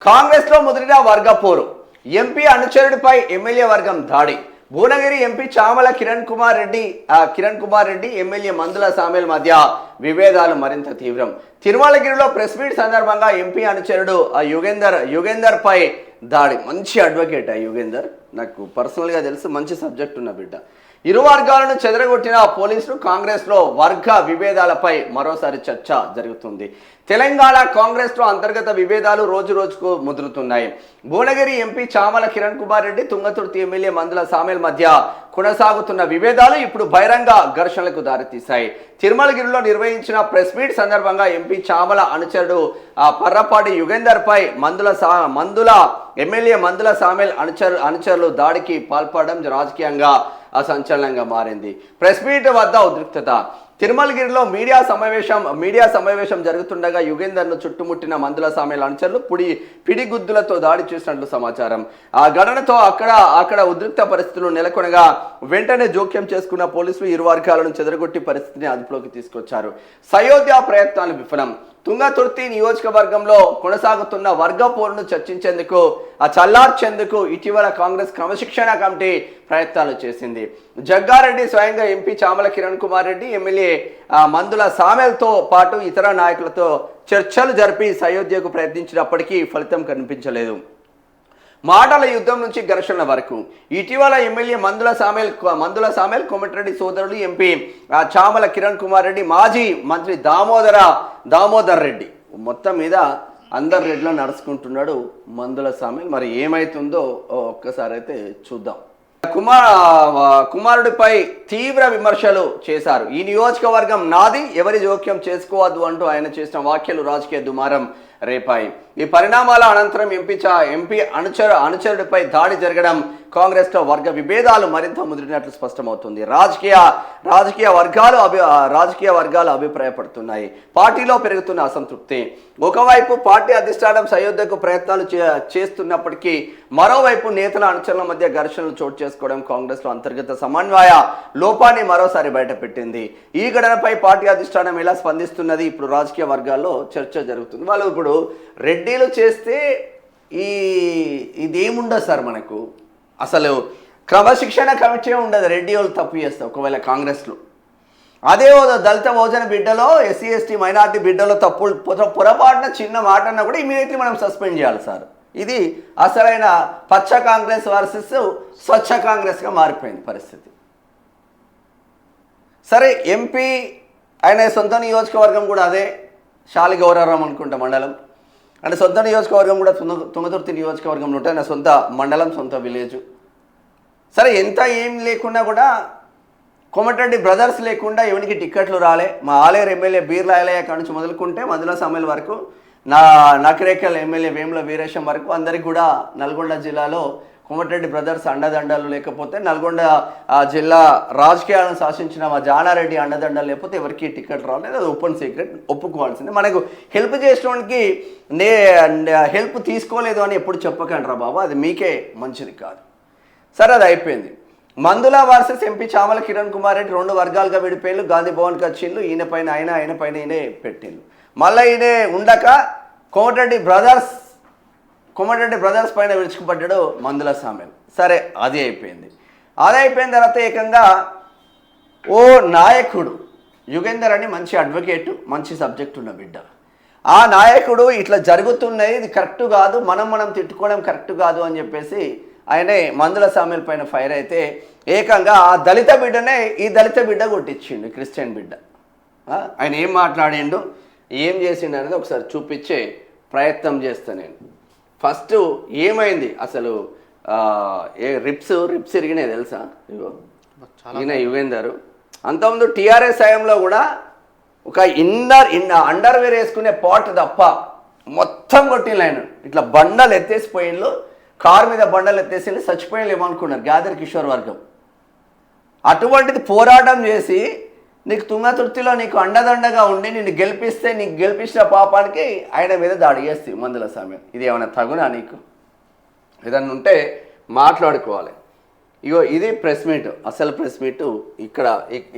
కాంగ్రెస్ లో ముదిరిన వర్గ పోరు. ఎంపీ అనుచరుడిపై ఎమ్మెల్యే వర్గం దాడి. భువనగిరి ఎంపీ చామల కిరణ్ కుమార్ రెడ్డి ఎమ్మెల్యే మందుల సామేల్ మధ్య విభేదాలు మరింత తీవ్రం. తిరుమలగిరిలో ప్రెస్ మీట్ సందర్భంగా ఎంపీ అనుచరుడు యుగేందర్ పై దాడి. మంచి అడ్వకేట్ యుగేందర్, నాకు పర్సనల్గా తెలుసు, మంచి సబ్జెక్ట్ ఉన్న బిడ్డ. ఇరు వర్గాలను చెదరగొట్టిన పోలీసులు. కాంగ్రెస్ లో వర్గ విభేదాలపై మరోసారి చర్చ జరుగుతుంది. తెలంగాణ కాంగ్రెస్ లో అంతర్గత విభేదాలు రోజు రోజుకు ముదురుతున్నాయి. భువనగిరి ఎంపీ చామల కిరణ్ కుమార్ రెడ్డి, తుంగతుర్తి ఎమ్మెల్యే మందుల సామేల్ మధ్య కొనసాగుతున్న విభేదాలు ఇప్పుడు బహిరంగ ఘర్షణలకు దారితీశాయి. తిరుమలగిరిలో నిర్వహించిన ప్రెస్ మీట్ సందర్భంగా ఎంపీ చామల అనుచరుడు పర్రపాటి యుగేందర్ పై ఎమ్మెల్యే మందుల సామేల్ అనుచరులు దాడికి పాల్పడడం రాజకీయంగా సంచలనంగా మారింది. ప్రెస్ మీట్ వద్ద ఉద్రిక్తత. తిరుమలగిరిలో మీడియా సమావేశం జరుగుతుండగా యుగేందర్ను చుట్టుముట్టిన మందుల సామేల్ అనుచరులు పిడిగుద్దులతో దాడి చేసినట్లు సమాచారం. ఆ ఘటనతో అక్కడ ఉద్రిక్త పరిస్థితులు నెలకొనగా వెంటనే జోక్యం చేసుకున్న పోలీసులు ఇరు వర్గాలను చెదరగొట్టి పరిస్థితిని అదుపులోకి తీసుకొచ్చారు. సయోధ్య ప్రయత్నాలు విఫలం. తుంగతుర్తి నియోజకవర్గంలో కొనసాగుతున్న వర్గ పోరును చల్లార్చేందుకు ఇటీవల కాంగ్రెస్ క్రమశిక్షణ కమిటీ ప్రయత్నాలు చేసింది. జగ్గారెడ్డి స్వయంగా ఎంపీ చామల కిరణ్ కుమార్ రెడ్డి, ఎమ్మెల్యే మందుల సామేల్తో పాటు ఇతర నాయకులతో చర్చలు జరిపి సయోధ్యకు ప్రయత్నించినప్పటికీ ఫలితం కనిపించలేదు. మాటల యుద్ధం నుంచి ఘర్షణ వరకు. ఇటీవల ఎమ్మెల్యే మందుల సామేల్ కోమటిరెడ్డి సోదరుడు ఎంపీ చామల కిరణ్ కుమార్ రెడ్డి, మాజీ మంత్రి దామోదర్ రెడ్డి, మొత్తం మీద అందరు రెడ్లో నడుచుకుంటున్నాడు మందుల సామేల్. మరి ఏమైతుందో ఒక్కసారి అయితే చూద్దాం. కుమారుడిపై తీవ్ర విమర్శలు చేశారు. ఈ నియోజకవర్గం నాది, ఎవరి జోక్యం చేసుకోవద్దు అంటూ ఆయన చేసిన వ్యాఖ్యలు రాజకీయ దుమారం రేపాయి. ఈ పరిణామాల అనంతరం ఎంపీ అనుచరుడిపై దాడి జరగడం కాంగ్రెస్ లో వర్గ విభేదాలు మరింత ముదిరినట్లు స్పష్టమవుతుంది. రాజకీయ వర్గాలు అభిప్రాయపడుతున్నాయి. పార్టీలో పెరుగుతున్న అసంతృప్తి. ఒకవైపు పార్టీ అధిష్టానం సయోధ్యకు ప్రయత్నాలు చేస్తున్నప్పటికీ మరోవైపు నేతల అనుచరుల మధ్య ఘర్షణలు చోటు చేసుకోవడం కాంగ్రెస్ లో అంతర్గత సమన్వయ లోపాన్ని మరోసారి బయటపెట్టింది. ఈ ఘటనపై పార్టీ అధిష్టానం ఎలా స్పందిస్తున్నది ఇప్పుడు రాజకీయ వర్గాల్లో చర్చ జరుగుతుంది. వాళ్ళు ఇప్పుడు రెడ్డిలు చేస్తే ఇదేముండదు సార్, మనకు అసలు క్రమశిక్షణ కమిటీ ఉండదు. రెడ్డి వాళ్ళు తప్పు చేస్తారు ఒకవేళ కాంగ్రెస్లో. అదే దళిత భోజన బిడ్డలో, ఎస్సీ ఎస్టీ మైనార్టీ బిడ్డలో పొరపాటున చిన్న మాట అన్నా కూడా ఇమీడియట్లీ మనం సస్పెండ్ చేయాలి సార్. ఇది అసలైన పచ్చ కాంగ్రెస్ వర్సెస్ స్వచ్ఛ కాంగ్రెస్గా మారిపోయింది పరిస్థితి. సరే, ఎంపీ ఆయన సొంత నియోజకవర్గం కూడా అదే, శాలిగౌరవరం అనుకుంటా మండలం, అంటే సొంత నియోజకవర్గం కూడా తుంగతుర్తి నియోజకవర్గంలో ఉంటాయి. నా సొంత మండలం, సొంత విలేజ్. సరే, ఎంత ఏం లేకున్నా కూడా కోమటిరెడ్డి బ్రదర్స్ లేకుండా ఎవరికి టిక్కెట్లు రాలే. మా ఆలేరు ఎమ్మెల్యే బీర్ల ఐలయ్య కాడ నుంచి మొదలుకుంటే మందుల సామేల్ వరకు, నకిరేకల్ ఎమ్మెల్యే వేముల వీరేశం వరకు అందరికి కూడా నల్గొండ జిల్లాలో కోమటిరెడ్డి బ్రదర్స్ అండదండలు లేకపోతే, నల్గొండ జిల్లా రాజకీయాలను శాసించిన మా జానారెడ్డి అండదండలు లేకపోతే ఎవరికి టికెట్ రాలేదు. అది ఓపెన్ సీక్రెట్, ఒప్పుకోవాల్సిందే. మనకు హెల్ప్ చేసేవానికి హెల్ప్ తీసుకోలేదు అని ఎప్పుడు చెప్పకండి రా బాబు, అది మీకే మంచిది కాదు. సరే, అది అయిపోయింది. మందుల వర్సెస్ ఎంపీ చామల కిరణ్ కుమార్ రెడ్డి రెండు వర్గాలుగా విడిపోయిన గాంధీ భవన్కి వచ్చిండ్రు. ఈయన పైన ఈయనే పెట్టిండ్రు. మళ్ళీ ఈయన ఉండక కోమటిరెడ్డి బ్రదర్స్ పైన విరుచుకుపడ్డాడు మందుల సామేల్. సరే, అది అయిపోయింది. అది అయిపోయిన తర్వాత ఏకంగా ఓ నాయకుడు యుగేందర్ అని మంచి అడ్వకేటు, మంచి సబ్జెక్ట్ ఉన్న బిడ్డ, ఆ నాయకుడు ఇట్లా జరుగుతున్నాయి, ఇది కరెక్ట్ కాదు, మనం తిట్టుకోవడం కరెక్ట్ కాదు అని చెప్పేసి ఆయనే మందుల సామేల్ పైన ఫైర్ అయితే ఏకంగా ఆ దళిత బిడ్డనే ఈ దళిత బిడ్డ కొట్టించిండు, క్రిస్టియన్ బిడ్డ. ఆయన ఏం మాట్లాడిండు, ఏం చేసిండు అనేది ఒకసారి చూపించే ప్రయత్నం చేస్తా నేను. ఫస్ట్ ఏమైంది అసలు, రిప్స్ ఇరిగినాయి తెలుసా? ఈయన యుగేందర్ అంతకుముందు టీఆర్ఎస్ హయాంలో కూడా ఒక అండర్వేర్ వేసుకునే పాట్ తప్ప మొత్తం కొట్టిన ఆయన ఇట్లా బండలు ఎత్తేసిపోయిన్లు, కారు మీద బండలు ఎత్తేసి చచ్చిపోయిన ఏమనుకున్నారు గాదర్ కిషోర్ వర్గం. అటువంటిది పోరాటం చేసి నీకు తుంగతుర్తిలో నీకు అండదండగా ఉండి నిన్ను గెలిపించిన పాపానికి ఆయన మీద దాడి చేస్తే మందుల సామేల్. ఇది ఏమైనా తగునా నీకు? ఏదన్నా ఉంటే మాట్లాడుకోవాలి. ఇగో ఇది ప్రెస్ మీట్, అసలు ప్రెస్ మీట్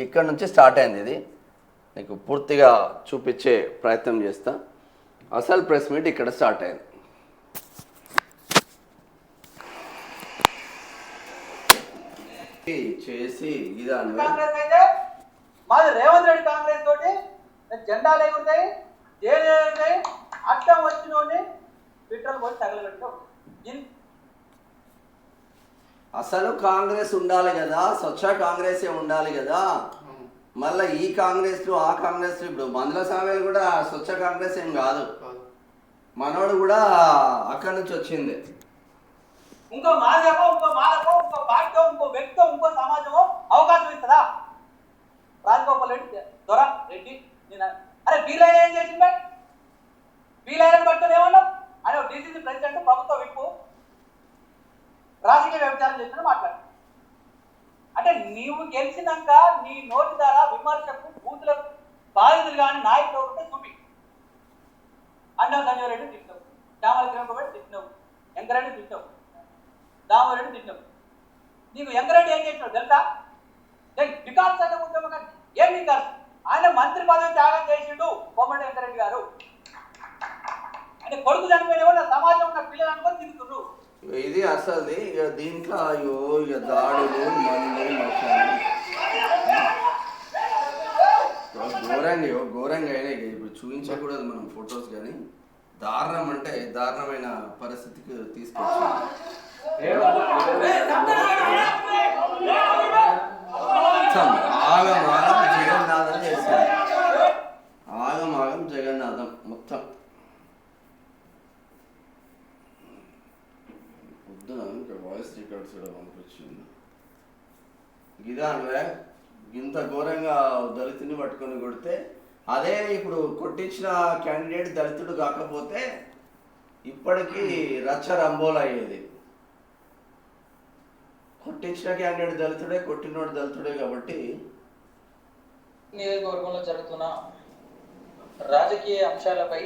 ఇక్కడ నుంచి స్టార్ట్ అయింది. ఇది నీకు పూర్తిగా చూపించే ప్రయత్నం చేస్తా. అసలు ప్రెస్ మీట్ ఇక్కడ స్టార్ట్ అయింది. చేసి కాంగ్రెస్ అయితే మాది రేవంత్ రెడ్డి కాంగ్రెస్ తోటి జెండాలు ఎగురుతాయి, జైలు ఎగురుతాయి, అడ్డం వచ్చినోడిని పెట్రోల్ పోయి తగలబెట్టాం. అసలు కాంగ్రెస్ ఉండాలి కదా, స్వచ్ఛ కాంగ్రెసే ఉండాలి కదా. మళ్ళీ ఈ కాంగ్రెస్లు ఆ కాంగ్రెస్లు ఇప్పుడు మందుల సామేలు కూడా స్వచ్ఛ కాంగ్రెస్ ఏం కాదు, మనోడు కూడా అక్కడి నుంచి వచ్చింది. ఇంకో మాజకో, ఇంకో మాలకో, ఇంకో పార్టీతో, ఇంకో వ్యక్తితో, ఇంకో సమాజమో అవకాశం ఇస్తుందా? రాజగోపాల్ రెడ్డి దొర రెడ్డి అరే వీలైన ఏం చేసింది? వీలైన పట్టుకుని ఏమన్నా అని డీసీసీ ప్రెసిడెంట్ ప్రభుత్వ విప్పు రాజకీయ వ్యభిచారం చేసిన మాట్లాడు. అంటే నీవు గెలిచినాక నీ నోటి ద్వారా విమర్శకు బూతులకు బాధితులు కానీ నాయకులు ఉంటే చూపి. అన్నం సంజయ్ రెడ్డి తిట్టినావు, శ్యామల కిరణ్ తిట్టినావు, వెంకరెడ్డి తిట్టినావు, దామరెడ్డి తిట్టినావు. నీకు వెంకరెడ్డి ఏం చేసినావు తెలుసా? వికాస్ సంఘ ఉద్యమం ఏం వికాస్? ఆయన మంత్రి పదవి త్యాగం చేసిండు కోమటి వెంకరెడ్డి గారు. అంటే కొడుకు చనిపోయిన కూడా సమాజం ఉన్న పిల్లలు అనుకొని తిరుగుతున్నారు. ఇది అసలు ఇక దీంట్లో అయ్యో ఇక దాడులు మందు ఘోరంగా అయినాయి. ఇప్పుడు చూపించకూడదు మనం ఫొటోస్, కానీ దారుణం అంటే దారుణమైన పరిస్థితికి తీసుకొచ్చింది. ఆగమాగం జగన్నాథం చేసింది, ఆగమాగం జగన్నాథం మొత్తం. పొద్దున ఇంకా వాయిస్ రికార్డ్స్ కూడా పంపించింది. గిదాన్వే ఇంత ఘోరంగా దళితుని పట్టుకొని కొడితే, అదే ఇప్పుడు కొట్టించిన క్యాండిడేట్ దళితుడు కాకపోతే ఇప్పటికీ రచ్చ రంబోలు అయ్యేది. కొట్టించిన క్యాండిడేట్ దళితుడే, కొట్టినోడు దళితుడే కాబట్టి. నియోజకవర్గంలో జరుగుతున్న రాజకీయ అంశాలపై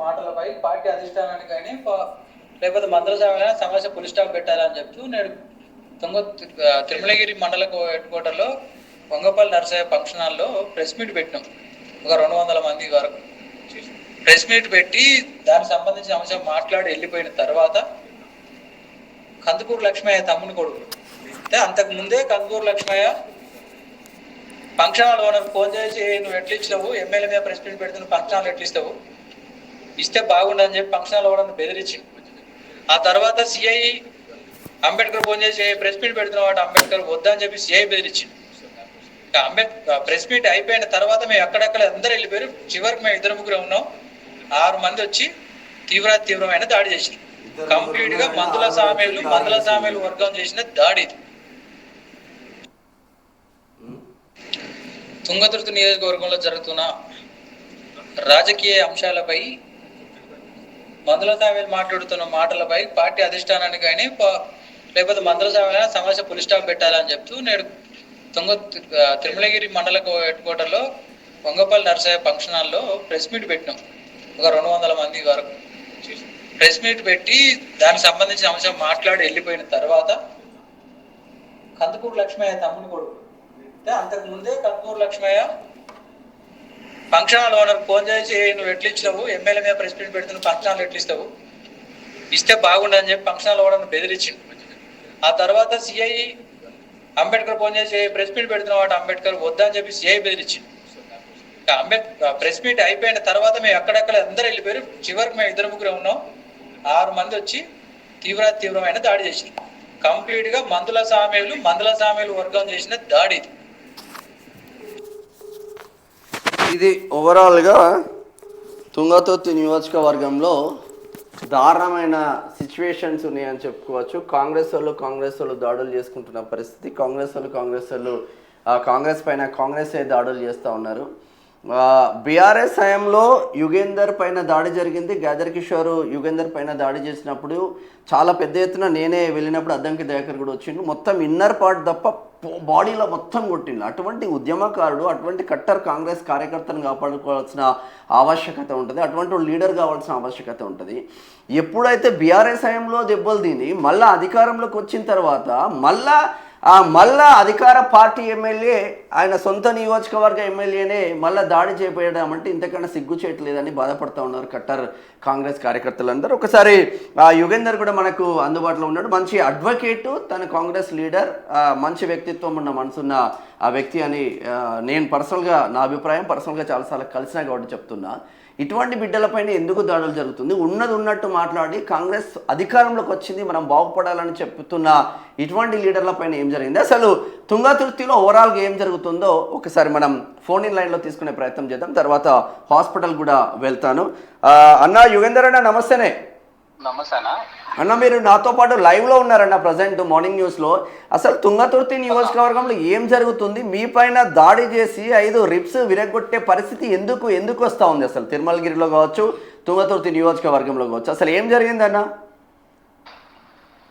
మాటలపై పార్టీ అధిష్టానానికి కానీ లేకపోతే మంత్రుల సభ్యులైనా సమస్య పులి స్టాప్ పెట్టాలని చెప్తూ నేడు తిరుమలగిరి మండల హెడ్ క్వార్టర్లో వంగపల్లి నరసయ్య ఫంక్షన్ హాల్లో ప్రెస్ మీట్ పెట్టినాం. ఒక 200 మంది వరకు ప్రెస్ మీట్ పెట్టి దానికి సంబంధించిన అంశం మాట్లాడి వెళ్ళిపోయిన తర్వాత కందుకూరు లక్ష్మయ్య తమ్ముని కొడుకు అంటే అంతకు ముందే Kandukur Lakshmaiah function hall owner phone చేసి నువ్వు ఎట్లా ఇచ్చినావు, ఎమ్మెల్యే మీద ప్రెస్ మీట్ పెడుతున్న ఫంక్షన్ హాల్ ఎట్లా ఇస్తావు, ఇస్తే బాగుండని చెప్పి ఫంక్షన్ హాల్ ఓనర్ బెదిరించింది. ఆ తర్వాత సిఐ అంబేద్కర్ ఫోన్ చేసి ప్రెస్ మీట్ పెడుతున్న వాడు అంబేద్కర్ వద్దని చెప్పి సిఐ బెదిరించింది. ప్రెస్ మీట్ అయిపోయిన తర్వాత మేము అక్కడక్కడ అందరూ వెళ్ళిపోయారు. చివరికి మేము 2-3 ఉన్నాం. 6 మంది వచ్చి తీవ్రమైన దాడి చేసింది. కంప్లీట్ గా మందుల సామేలు వర్గం చేసిన దాడి. తుంగతుర్తి నియోజకవర్గంలో జరుగుతున్న రాజకీయ అంశాలపై మందుల సామేలు మాట్లాడుతున్న మాటలపై పార్టీ అధిష్టానానికి కానీ లేకపోతే మందుల సామేలైనా సమస్య పులి స్టాప్ పెట్టాలని చెప్తూ నేడు తిరుమలగిరి మండల హెడ్ క్వార్టర్లో వంగపల్లి నరసయ్య ఫంక్షన్ హాల్లో ప్రెస్ మీట్ పెట్టినాం. ఒక 200 మంది వరకు ప్రెస్ మీట్ పెట్టి దానికి సంబంధించిన అంశం మాట్లాడి వెళ్ళిపోయిన తర్వాత కందుకూరు లక్ష్మయ్య తమ్ముని కొడుకు అంటే అంతకు ముందే Kandukur Lakshmaiah function hall owner phone చేసి నువ్వు ఎట్లా ఇచ్చినావు, ఎమ్మెల్యే మీద ప్రెస్ మీట్ పెడుతున్న ఫంక్షన్ హాల్ ఎట్లా ఇస్తావు, ఇస్తే బాగుండని చెప్పి ఫంక్షన్ హాల్ ఓనర్ బెదిరించింది. ఆ తర్వాత సిఐ అంబేద్కర్ ఫోన్ చేసి ప్రెస్ మీట్ పెడుతున్న వాడు అంబేద్కర్ వద్దని చెప్పి సిఐ బెదిరించింది. ప్రెస్ మీట్ అయిపోయిన తర్వాత మేము అక్కడక్కడ అందరూ వెళ్ళిపోయారు. చివరికి మేము 2-3 ఉన్నాం. 6 మంది వచ్చి తీవ్రమైన దాడి చేసింది. కంప్లీట్ గా మందుల సామేలు వర్గం చేసిన దాడి. ఇది ఓవరాల్గా తుంగతుర్తి నియోజకవర్గంలో దారుణమైన సిచ్యువేషన్స్ ఉన్నాయని చెప్పుకోవచ్చు. కాంగ్రెస్ వాళ్ళు దాడులు చేసుకుంటున్న పరిస్థితి. కాంగ్రెస్ వాళ్ళు కాంగ్రెస్ పైన కాంగ్రెసే దాడులు చేస్తూ ఉన్నారు. బీఆర్ఎస్ హయాంలో యుగేందర్ పైన దాడి జరిగింది. గ్యాదర్ కిషోర్ యుగేందర్ పైన దాడి చేసినప్పుడు చాలా పెద్ద ఎత్తున నేనే వెళ్ళినప్పుడు అద్దంకి దయాకర్ కూడా వచ్చిండు. మొత్తం ఇన్నర్ పార్ట్ తప్ప బాడీలో మొత్తం కొట్టిండు. అటువంటి ఉద్యమకారుడు, అటువంటి కట్టర్ కాంగ్రెస్ కార్యకర్తను కాపాడుకోవాల్సిన ఆవశ్యకత ఉంటుంది. అటువంటి లీడర్ కావాల్సిన ఆవశ్యకత ఉంటుంది. ఎప్పుడైతే బీఆర్ఎస్ హయాంలో దెబ్బలు తిని మళ్ళీ అధికారంలోకి వచ్చిన తర్వాత మళ్ళా మళ్ళా అధికార పార్టీ ఎమ్మెల్యే ఆయన సొంత నియోజకవర్గ ఎమ్మెల్యేనే మళ్ళీ దాడి చేయడం అంటే ఇంతకన్నా సిగ్గు చేయట్లేదని బాధపడుతూ ఉన్నారు కట్టర్ కాంగ్రెస్ కార్యకర్తలందరూ. ఒకసారి యుగేందర్ కూడా మనకు అందుబాటులో ఉన్నాడు. మంచి అడ్వకేటు, తన కాంగ్రెస్ లీడర్, మంచి వ్యక్తిత్వం ఉన్న మనసున్న ఆ వ్యక్తి అని నేను పర్సనల్గా, నా అభిప్రాయం పర్సనల్గా చాలాసార్లు కలిసినా కాబట్టి చెప్తున్నా. ఇటువంటి బిడ్డలపైన ఎందుకు దాడులు జరుగుతుంది? ఉన్నది ఉన్నట్టు మాట్లాడి కాంగ్రెస్ అధికారంలోకి వచ్చింది, మనం బాగుపడాలని చెప్తున్న ఇటువంటి లీడర్లపైన ఏం జరిగింది, అసలు తుంగతుర్తిలో ఓవరాల్గా ఏం జరుగుతుందో ఒకసారి మనం ఫోన్ ఇన్ లైన్లో తీసుకునే ప్రయత్నం చేద్దాం. తర్వాత హాస్పిటల్ కూడా వెళ్తాను. అన్న యుగేందర్ అన్న నమస్తేనే. నమస్తే అన్న, మీరు నాతో పాటు లైవ్లో ఉన్నారన్న ప్రజెంట్ మార్నింగ్ న్యూస్లో. అసలు తుంగతుర్తి నియోజకవర్గంలో ఏం జరుగుతుంది? మీ పైన దాడి చేసి 5 రిప్స్ విరగొట్టే పరిస్థితి ఎందుకు వస్తూ ఉంది? అసలు తిరుమలగిరిలో కావచ్చు, తుంగతుర్తి నియోజకవర్గంలో కావచ్చు, అసలు ఏం జరిగిందన్న?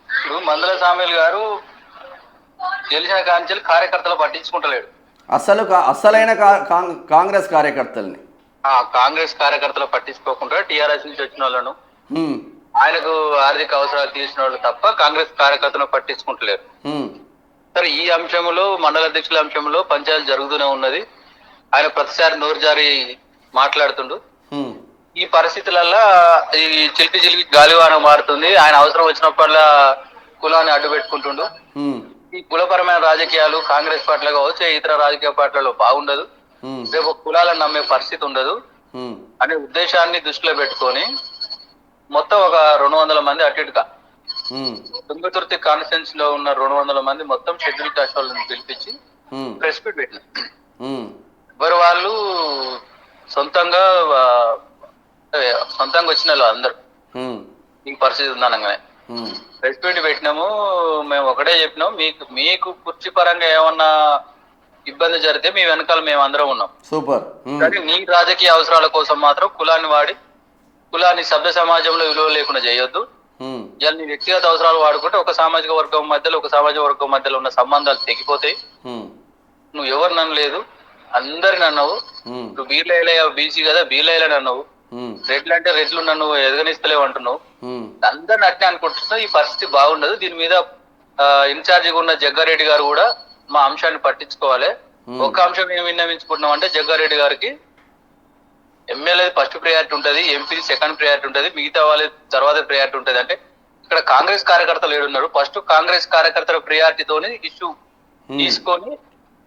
ఇప్పుడు మందుల సామీల్ గారు గెలిచిన కాంచెలు కార్యకర్తలు పట్టించుకుంటలేడు. అసలైన కాంగ్రెస్ కార్యకర్తల్ని కాంగ్రెస్ కార్యకర్తలు పట్టించుకోకుండా టీఆర్ఎస్ నుంచి వచ్చిన వాళ్ళను, ఆయనకు ఆర్థిక అవసరాలు తీర్చిన వాళ్ళు తప్ప కాంగ్రెస్ కార్యకర్తలను పట్టించుకుంటలేరు. సరే, ఈ అంశంలో మండల అధ్యక్షుల అంశంలో పంచాయతీ జరుగుతూనే ఉన్నది. ఆయన ప్రతిసారి నోరు జారి మాట్లాడుతుండు. ఈ పరిస్థితులలో ఈ చిలికి గాలివాన మారుతుంది. ఆయన అవసరం వచ్చినప్పుడల్లా కులాన్ని అడ్డు పెట్టుకుంటుండు. ఈ కులపరమైన రాజకీయాలు కాంగ్రెస్ పార్టీలో కావచ్చు, ఇతర రాజకీయ పార్టీలలో బాగుండదు. రేపు కులాలను నమ్మే పరిస్థితి ఉండదు అనే ఉద్దేశాన్ని దృష్టిలో పెట్టుకొని మొత్తం ఒక 200 మంది అటు ఇటుగా తుంగతుర్తి కాన్స్టిట్యూన్స్ లో ఉన్న 200 మంది మొత్తం షెడ్యూల్ కాస్ట్ వాళ్ళని పిలిపించి ప్రెస్ మీట్ పెట్టినారు. ఎవరు వాళ్ళు సొంతంగా వచ్చిన వాళ్ళు అందరు ఈ పరిస్థితి ఉందనగానే ప్రెస్ మీట్ పెట్టినాము. మేము ఒకటే చెప్పినాం, మీకు కుర్చీ పరంగా ఏమన్నా ఇబ్బంది జరిగితే మీ వెనకాల మేము అందరం ఉన్నాం. సూపర్. కానీ నీ రాజకీయ అవసరాల కోసం మాత్రం కులాన్ని వాడి కులాన్ని సభ్య సమాజంలో విలువ లేకుండా చేయొద్దు. ఇలా నీ వ్యక్తిగత అవసరాలు వాడుకుంటే ఒక సామాజిక వర్గం మధ్యలో ఉన్న సంబంధాలు తెగిపోతాయి. నువ్వు ఎవరు నన్నలేదు, అందరిని అన్నావు. నువ్వు బీర్లైలే బీసీ కదా, బీర్లైలని అన్నావు. రెడ్లు అంటే రెడ్లు నన్ను ఎదగనిస్తలేవు అంటున్నావు. అందరిని అట్నే అనుకుంటున్నావు. ఈ పరిస్థితి బాగుండదు. దీని మీద ఇన్ఛార్జిగా ఉన్న జగ్గారెడ్డి గారు కూడా మా అంశాన్ని పట్టించుకోవాలి. ఒక అంశం ఏమి విన్నవించుకుంటున్నాం అంటే, జగ్గారెడ్డి గారికి ఎమ్మెల్యే ఫస్ట్ ప్రయారిటీ ఉంటుంది, ఎంపీ సెకండ్ ప్రయారిటీ ఉంటుంది, మిగతా వాళ్ళ తర్వాత ప్రయారిటీ ఉంటుంది. అంటే ఇక్కడ కాంగ్రెస్ కార్యకర్తలు ఏడున్నారు. ఫస్ట్ కాంగ్రెస్ కార్యకర్తల ప్రియారిటీతోని ఇష్యూ తీసుకొని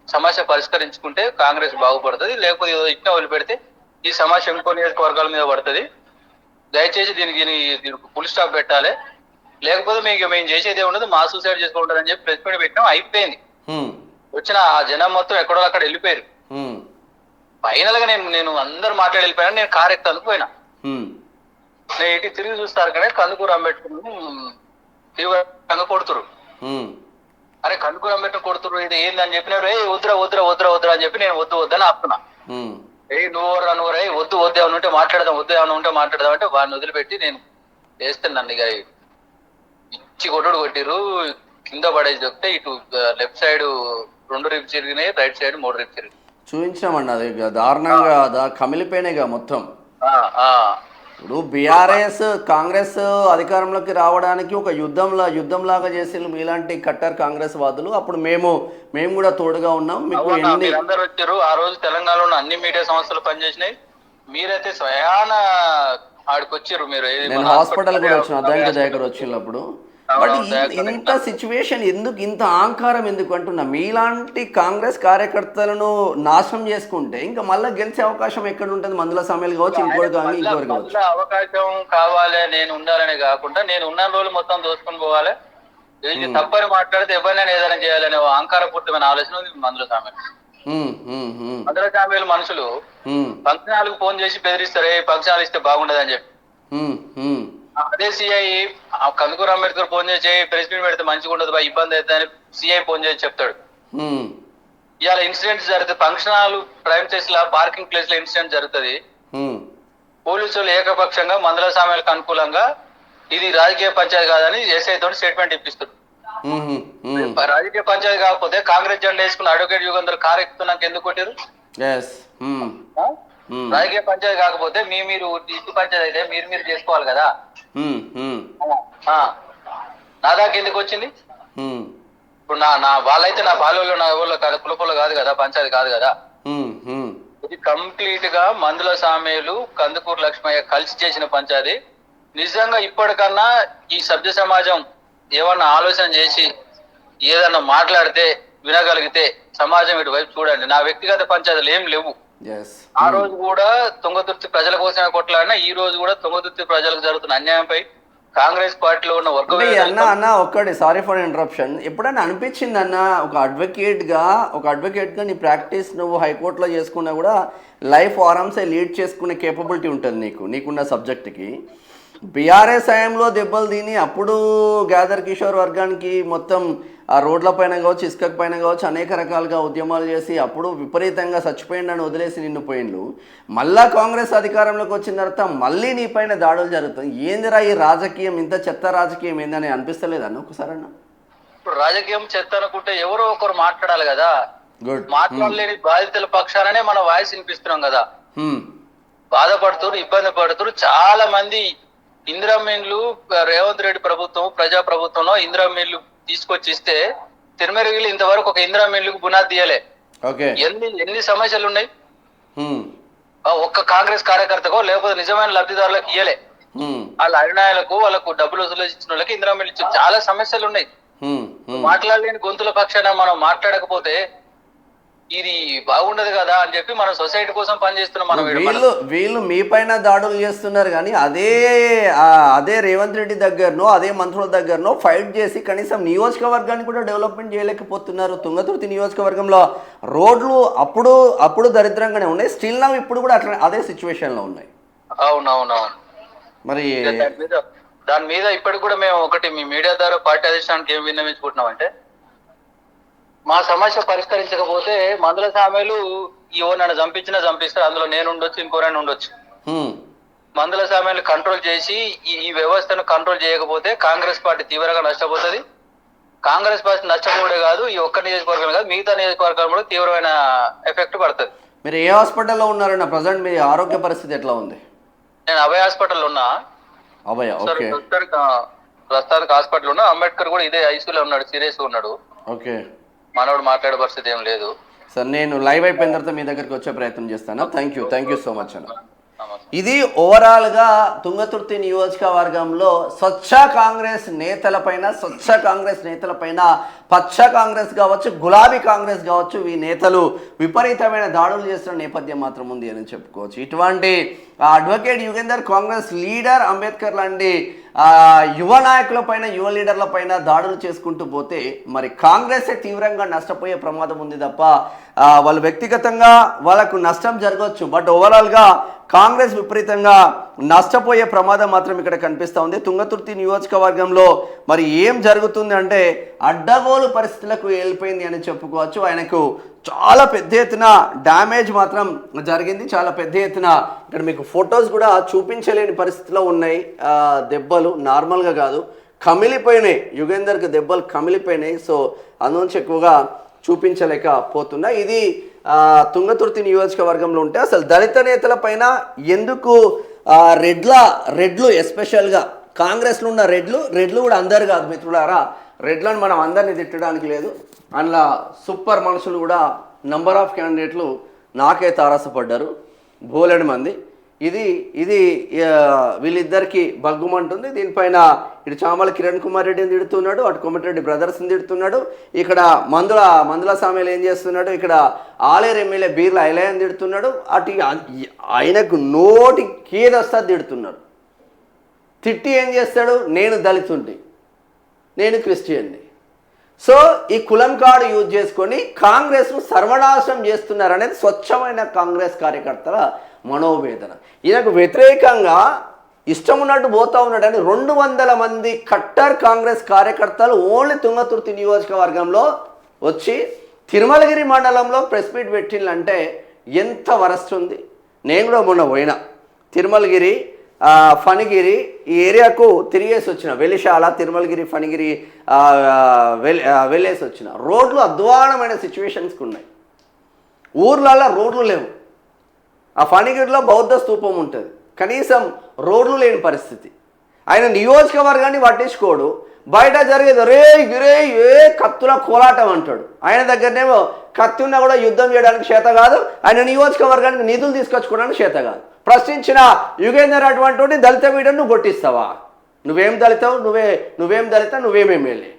సమస్య పరిష్కరించుకుంటే కాంగ్రెస్ బాగుపడుతుంది. లేకపోతే ఇట్లా వదిలిపెడితే ఈ సమస్య ఇంకో నియోజకవర్గాల మీద పడుతుంది. దయచేసి దీనికి ఫుల్ స్టాప్ పెట్టాలి. లేకపోతే మేము చేసేది ఉండదు, మా సూసైడ్ చేసుకుంటారని చెప్పి ప్రెస్ మీట్ పెట్టినాం. అయిపోయింది. వచ్చిన ఆ జనం మొత్తం ఎక్కడో అక్కడ వెళ్ళిపోయారు. ఫైనల్ గా నేను అందరు మాట్లాడి వెళ్ళిపోయినా. నేను కారు ఎక్కడానికి పోయినా. నేను ఇటు తిరిగి చూస్తారు కానీ కందుకూరు అంబేద్కర్ తీవ్రంగా కొడుతురు. అరే కందుకూరు అంబేద్కర్ కొడుతురు, ఇది ఏందని చెప్పినారు. వద్దురా అని చెప్పి నేను వద్దని ఆపుతున్నా. నువ్వు వద్దు ఏమైనా ఉంటే మాట్లాడదాం అంటే వాడిని వదిలిపెట్టి నేను వేస్తే నన్ను ఇక ఇచ్చి కొట్టిరు. కింద పడేసి దొక్కితే ఇటు లెఫ్ట్ సైడ్ 2 రిప్స్ తిరిగినాయి, రైట్ సైడ్ 3 రిప్స్ తిరిగినాయి. చూపించామండి. అది దారుణంగా కమిలిపోయినాయిగా మొత్తం. ఇప్పుడు బీఆర్ఎస్ కాంగ్రెస్ అధికారంలోకి రావడానికి ఒక యుద్ధంలాగా చేసి మీలాంటి కట్టర్ కాంగ్రెస్ వాదులు, అప్పుడు మేము కూడా తోడుగా ఉన్నాం. మీకు అందరు వచ్చారు. ఆ రోజు తెలంగాణలో అన్ని మీడియా సంస్థలు పనిచేసినాయి. మీరైతే స్వయాన ఆడికి వచ్చారు. నేను హాస్పిటల్ కూడా వచ్చిన అద్దంకి దగ్గర వచ్చినప్పుడు. బట్ ఇంత సిచ్యువేషన్ ఎందుకు, ఇంత అహంకారం ఎందుకు అంటున్నా? మీలాంటి కాంగ్రెస్ కార్యకర్తలను నాశనం చేసుకుంటే ఇంకా మళ్ళీ గెలిచే అవకాశం ఎక్కడ ఉంటుంది? మందుల సమయాలు కావచ్చు, ఇంకోటి కావచ్చు. అవకాశం కావాలి, నేను ఉండాలని కాకుండా నేను ఉన్న రోజులు మొత్తం దోసుకొని పోవాలి. తప్పని మాట్లాడితే ఎవరినైనా ఏదైనా చేయాలనే అహంకారపూర్తమైన ఆలోచన ఉంది మందుల సమయం. మందుల సమయాలు మనుషులు ఫంక్షన్ హాల్కి ఫోన్ చేసి బెదిరిస్తారు, ఫంక్షన్ హాల్ ఇస్తే బాగుండదు అని చెప్పి. అదే సిఐ కందుకూరు అంబేద్కర్ ఫోన్ చేసి ప్రెస్ మీట్ పెడితే మంచిగా ఉండదు, ఇబ్బంది అవుతుందని సిఐ ఫోన్ చేసి చెప్తాడు. ఇవాళ ఇన్సిడెంట్స్ జరుగుతుంది. ఫంక్షన్ హాల్ ప్రైమ్ ప్లేస్ లా పార్కింగ్ ప్లేస్ లో ఇన్సిడెంట్ జరుగుతుంది. పోలీసులు ఏకపక్షంగా మందుల సామ్యాలకు అనుకూలంగా ఇది రాజకీయ పంచాయతీ కాదని ఎస్ఐ తోటి స్టేట్మెంట్ ఇప్పిస్తారు. రాజకీయ పంచాయతీ కాకపోతే కాంగ్రెస్ జెండా వేసుకున్న అడ్వకేట్ యుగంధర్ కారు ఎక్కుతున్నాక ఎందుకు కొట్టారు? రాజకీయ పంచాయతీ కాకపోతే మీరు ఇంటి పంచాయతీ అయితే మీరు చేసుకోవాలి కదా. నా దాకా ఎందుకు వచ్చింది? ఇప్పుడు నా వాళ్ళైతే నా బాల్యంలో నా ఊళ్ళో కాదు, కులపొల కాదు కదా, పంచాయతీ కాదు కదా. ఇది కంప్లీట్ గా మందుల సామేలు కందుకూరు లక్ష్మయ్య కలిసి చేసిన పంచాయతీ. నిజంగా ఇప్పటికన్నా ఈ సభ్య సమాజం ఏమన్నా ఆలోచన చేసి ఏదన్నా మాట్లాడితే వినగలిగితే సమాజం ఇటు వైపు చూడండి. నా వ్యక్తిగత పంచాయతీలు ఏం లేవు. ఆ రోజు కూడా తుంగతుర్తి ప్రజల కోసమే కొట్లాడినా, ఈ రోజు కూడా తుంగతుర్తి ప్రజలకు జరుగుతున్న అన్యాయంపై కాంగ్రెస్ పార్టీలో ఉన్న వర్గం. అన్న ఒక్కటి, సారీ ఫర్ ఇంటరప్షన్, ఎప్పుడైనా అనిపించింది అన్న ఒక అడ్వకేట్ గా నీ ప్రాక్టీస్ నువ్వు హైకోర్టులో చేసుకున్నా కూడా లైఫ్ ఆరామ్సే లీడ్ చేసుకునే కేపబిలిటీ ఉంటుంది నీకున్న సబ్జెక్ట్కి. బీఆర్ఎస్ హయాంలో దెబ్బలు తిని అప్పుడు గ్యాదర్ కిషోర్ వర్గానికి మొత్తం ఆ రోడ్ల పైన కావచ్చు, ఇసుక పైన కావచ్చు, అనేక రకాలుగా ఉద్యమాలు చేసి అప్పుడు విపరీతంగా చచ్చిపోయిండని వదిలేసి నిన్ను పోయిండు. మళ్ళా కాంగ్రెస్ అధికారంలోకి వచ్చిన తర్వాత మళ్ళీ నీ పైన దాడులు జరుగుతాయి. ఏందిరా ఈ రాజకీయం, ఇంత చెత్త రాజకీయం ఏందని అనిపిస్తలేదన్న ఒకసారి అన్న? ఇప్పుడు రాజకీయం చెత్త అనుకుంటే ఎవరో ఒకరు మాట్లాడాలి కదా. మాట్లాడలేని బాధితుల పక్షాననే మన వాయిస్ వినిపిస్తున్నాం కదా. బాధపడుతున్నారు, ఇబ్బంది పడుతున్నారు చాలా మంది. ఇందిరామిన్లు రేవంత్ రెడ్డి ప్రభుత్వం ప్రజా ప్రభుత్వంలో ఇందిరామిన్లు తీసుకొచ్చి ఇస్తే తిరుమలగిరి ఇంతవరకు ఒక ఇందిరామిన్లకు పునాది తీయలే. ఎన్ని సమస్యలు ఉన్నాయి. ఒక్క కాంగ్రెస్ కార్యకర్తకో లేకపోతే నిజమైన లబ్ధిదారులకు ఇయ్యలే. వాళ్ళ అభినాయాలకు వాళ్ళకు డబ్బులు వసూలు ఇచ్చిన వాళ్ళకి ఇందిరామిన్లు ఇచ్చి చాలా సమస్యలు ఉన్నాయి. మాట్లాడలేని గొంతుల పక్షాన మనం మాట్లాడకపోతే ఇది బాగుండదు కదా అని చెప్పి మనం సొసైటీ కోసం పనిచేస్తున్నాం. మనం వీళ్ళు మీ పైన దాడులు చేస్తున్నారు కానీ అదే రేవంత్ రెడ్డి దగ్గరనో అదే మంత్రుల దగ్గరనో ఫైట్ చేసి కనీసం నియోజకవర్గాన్ని కూడా డెవలప్మెంట్ చేయలేకపోతున్నారు. తుంగతుర్తి నియోజకవర్గంలో రోడ్లు అప్పుడు దరిద్రంగానే ఉన్నాయి, స్టిల్ నా ఇప్పుడు కూడా అట్లా అదే సిచ్యువేషన్ లో ఉన్నాయి. అవునవునవును. మరి దాని మీద ఇప్పటికి కూడా మేము ఒకటి మీ మీడియా ద్వారా పార్టీ అధిష్టానానికి ఏం విన్నవించుకుంటున్నామంటే, మా సమస్య పరిష్కరించకపోతే మందుల సామేలు నన్ను చంపిస్తారు, అందులో నేను ఉండొచ్చు, ఇంకోరైనా ఉండొచ్చు. మందుల సామేలు కంట్రోల్ చేసి ఈ వ్యవస్థను కంట్రోల్ చేయకపోతే కాంగ్రెస్ పార్టీ తీవ్రంగా నష్టపోతుంది. కాంగ్రెస్ పార్టీ నష్టపోవడే కాదు, ఈ ఒక్క నియోజకవర్గం కాదు మిగతా నియోజకవర్గాలు కూడా తీవ్రమైన ఎఫెక్ట్ పడుతుంది. మీరు ఏ హాస్పిటల్లో ఉన్నారన్న? ప్రజెంట్ మీ ఆరోగ్య పరిస్థితి ఎట్లా ఉంది? నేను అభయ హాస్పిటల్ ఉన్నా. ప్రస్తుతానికి హాస్పిటల్ ఉన్నా. అంబేద్కర్ కూడా ఇదే ఐసీయూలో ఉన్నాడు, సీరియస్ గా ఉన్నాడు. ఓకే, మనోడు మాట్లాడే పరిస్థితి ఏం లేదు సార్. నేను లైవ్ అయిపోయిన తర్వాత మీ దగ్గరికి వచ్చే ప్రయత్నం చేస్తాను. థ్యాంక్ యూ సో మచ్ అన్న. ఇది ఓవరాల్గా తుంగతుర్తి నియోజకవర్గంలో స్వచ్ఛ కాంగ్రెస్ నేతలపైన పచ్చ కాంగ్రెస్ కావచ్చు, గులాబీ కాంగ్రెస్ కావచ్చు, ఈ నేతలు విపరీతమైన దాడులు చేస్తున్న నేపథ్యం మాత్రం ఉంది అని చెప్పుకోవచ్చు. ఇటువంటి అడ్వకేట్ యుగేందర్, కాంగ్రెస్ లీడర్ అంబేద్కర్ లాంటి యువ నాయకులపైన, యువ లీడర్లపైన దాడులు చేసుకుంటూ పోతే మరి కాంగ్రెసే తీవ్రంగా నష్టపోయే ప్రమాదం ఉంది తప్ప వాళ్ళు వ్యక్తిగతంగా వాళ్ళకు నష్టం జరగవచ్చు, బట్ ఓవరాల్గా కాంగ్రెస్ విపరీతంగా నష్టపోయే ప్రమాదం మాత్రం ఇక్కడ కనిపిస్తూ ఉంది. తుంగతుర్తి నియోజకవర్గంలో మరి ఏం జరుగుతుంది అంటే అడ్డగోలు పరిస్థితులకు వెళ్ళిపోయింది అని చెప్పుకోవచ్చు. ఆయనకు చాలా పెద్ద ఎత్తున డ్యామేజ్ మాత్రం జరిగింది. చాలా పెద్ద ఎత్తున ఇక్కడ మీకు ఫొటోస్ కూడా చూపించలేని పరిస్థితిలో ఉన్నాయి. దెబ్బలు నార్మల్గా కాదు, కమిలిపోయినాయి. యుగేందర్కి దెబ్బలు కమిలిపోయినాయి. సో అందులోంచి ఎక్కువగా చూపించలేకపోతున్నా. ఇది తుంగతుర్తి నియోజకవర్గంలో ఉంటే అసలు దళిత నేతల పైన ఎందుకు రెడ్లు ఎస్పెషల్గా కాంగ్రెస్లో ఉన్న రెడ్లు కూడా అందరు కాదు మిత్రులారా. రెడ్లను మనం అందరినీ తిట్టడానికి లేదు. అందులో సూపర్ మనుషులు కూడా నంబర్ ఆఫ్ క్యాండిడేట్లు నాకే తారసపడ్డారు, బోలెడు మంది. ఇది వీళ్ళిద్దరికి బగ్గుమంటుంది. దీనిపైన ఇటు చామల కిరణ్ కుమార్ రెడ్డిని తిడుతున్నాడు, అటు కోమటిరెడ్డి బ్రదర్స్ని తిడుతున్నాడు. ఇక్కడ మందుల సామేలు ఏం చేస్తున్నాడు, ఇక్కడ ఆలేరు ఎమ్మెల్యే బీర్ల ఐలయ్యని తిడుతున్నాడు. అటు ఆయనకు నోటి కీదొస్తా తిడుతున్నాడు. తిట్టి ఏం చేస్తాడు, నేను దళితుండి, నేను క్రిస్టియన్ని. సో ఈ కులం కార్డు యూజ్ చేసుకొని కాంగ్రెస్ను సర్వనాశనం చేస్తున్నారనేది స్వచ్ఛమైన కాంగ్రెస్ కార్యకర్తల మనోవేదన. ఈయనకు వ్యతిరేకంగా ఇష్టం ఉన్నట్టు పోతా ఉన్నాడని 200 మంది కట్టర్ కాంగ్రెస్ కార్యకర్తలు ఓన్లీ తుంగతుర్తి నియోజకవర్గంలో వచ్చి తిరుమలగిరి మండలంలో ప్రెస్ మీట్ పెట్టిందంటే ఎంత వరస్తుంది. నేను కూడా మొన్న పోయినా తిరుమలగిరి, ఫణిగిరి ఈ ఏరియాకు తిరిగేసి వచ్చిన, వెలిశాల, తిరుమలగిరి, ఫణిగిరి వెళ్ళేసి వచ్చిన. రోడ్లు అధ్వానమైన సిచ్యువేషన్స్కి ఉన్నాయి. ఊర్లలో రోడ్లు లేవు. ఆ ఫణిగిరిలో బౌద్ధ స్తూపం ఉంటుంది, కనీసం రోడ్లు లేని పరిస్థితి. ఆయన నియోజకవర్గాన్ని పట్టించుకోడు, బయట జరిగేది రే గిరే ఏ కత్తుల కోలాటం అంటాడు. ఆయన దగ్గరనేమో కత్తి ఉన్నా కూడా యుద్ధం చేయడానికి చేత కాదు, ఆయన నియోజకవర్గానికి నిధులు తీసుకొచ్చుకోవడానికి చేత కాదు. ప్రశ్నించిన యుగేందర్ అటువంటి దళిత వీడని నువ్వు కొట్టిస్తావా? నువ్వేం దళితావు, నువ్వేం దళిత, నువ్వేం ఎమ్మెల్యే?